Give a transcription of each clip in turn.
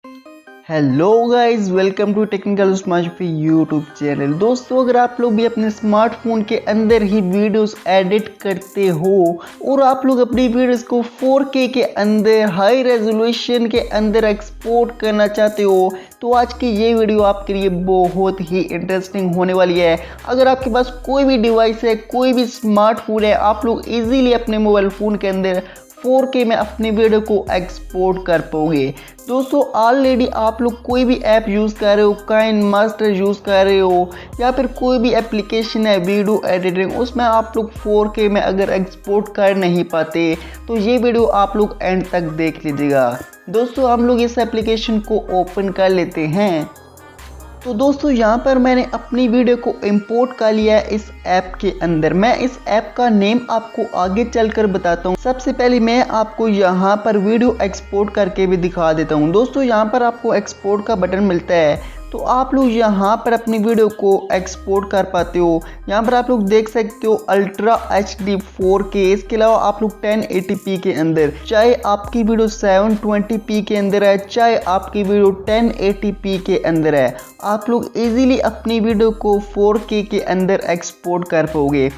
Hello guys, welcome to technical Usman Shafiq YouTube channel. दोस्तों, अगर आप लोग भी अपने स्मार्टफोन के अंदर ही वीडियोस एडिट करते हो और आप लोग अपनी वीडियोस को 4K के अंदर हाई रेजोल्यूशन के अंदर एक्सपोर्ट करना चाहते हो तो आज की ये वीडियो आपके लिए बहुत ही इंटरेस्टिंग होने वाली है। अगर आपके पास कोई भी डिवाइस है, कोई भी स्मार्टफोन है, आप लोग इजीली अपने मोबाइल फ़ोन के अंदर 4K में अपनी वीडियो को एक्सपोर्ट कर पाओगे। दोस्तों, ऑलरेडी आप लोग कोई भी ऐप यूज़ कर रहे हो, kinemaster यूज़ कर रहे हो या फिर कोई भी एप्लीकेशन है वीडियो एडिटिंग, उसमें आप लोग 4K में अगर एक्सपोर्ट कर नहीं पाते तो ये वीडियो आप लोग एंड तक देख लीजिएगा। दोस्तों, हम लोग इस एप्लीकेशन को ओपन कर लेते हैं। तो दोस्तों, यहाँ पर मैंने अपनी वीडियो को इंपोर्ट कर लिया है इस ऐप के अंदर। मैं इस ऐप का नेम आपको आगे चलकर बताता हूँ। सबसे पहले मैं आपको यहाँ पर वीडियो एक्सपोर्ट करके भी दिखा देता हूँ। दोस्तों, यहाँ पर आपको एक्सपोर्ट का बटन मिलता है तो आप लोग यहाँ पर अपनी वीडियो को एक्सपोर्ट कर पाते हो। यहाँ पर आप लोग देख सकते हो अल्ट्रा HD 4K। इसके अलावा आप लोग 1080p के अंदर, चाहे आपकी वीडियो 720p के अंदर है, चाहे आपकी वीडियो 1080p के अंदर है, आप लोग इजीली अपनी वीडियो को 4K के अंदर एक्सपोर्ट कर पाओगे।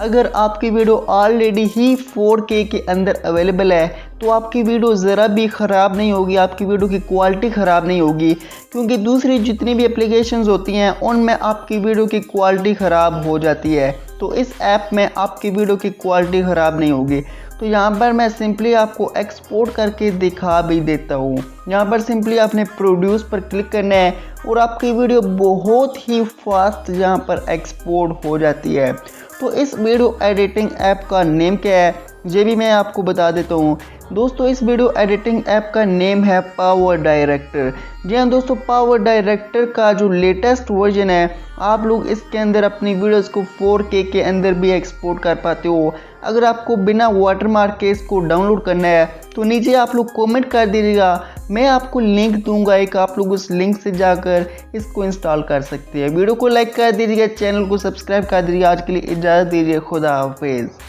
अगर आपकी वीडियो ऑलरेडी ही 4K के अंदर अवेलेबल है तो आपकी वीडियो ज़रा भी ख़राब नहीं होगी, आपकी वीडियो की क्वालिटी ख़राब नहीं होगी, क्योंकि दूसरी जितनी भी एप्लीकेशंस होती हैं उनमें आपकी वीडियो की क्वालिटी ख़राब हो जाती है। तो इस ऐप में आपकी वीडियो की क्वालिटी ख़राब नहीं होगी। तो यहाँ पर मैं सिंपली आपको एक्सपोर्ट करके दिखा भी देता हूँ। यहाँ पर सिंपली आपने प्रोड्यूस पर क्लिक करना है और आपकी वीडियो बहुत ही फास्ट यहाँ पर एक्सपोर्ट हो जाती है। तो इस वीडियो एडिटिंग ऐप का नेम क्या है ये भी मैं आपको बता देता हूँ। दोस्तों, इस वीडियो एडिटिंग ऐप का नेम है पावर डायरेक्टर। जी हाँ दोस्तों, पावर डायरेक्टर का जो लेटेस्ट वर्जन है, आप लोग इसके अंदर अपनी वीडियोस को 4K के अंदर भी एक्सपोर्ट कर पाते हो। अगर आपको बिना वाटरमार्क के इसको डाउनलोड करना है तो नीचे आप लोग कमेंट कर दीजिएगा, मैं आपको लिंक दूंगा एक, आप लोग उस लिंक से जाकर इसको इंस्टॉल कर सकते हैं। वीडियो को लाइक कर दीजिएगा, चैनल को सब्सक्राइब कर दीजिएगा। आज के लिए इजाज़त दीजिए, खुदा हाफिज़।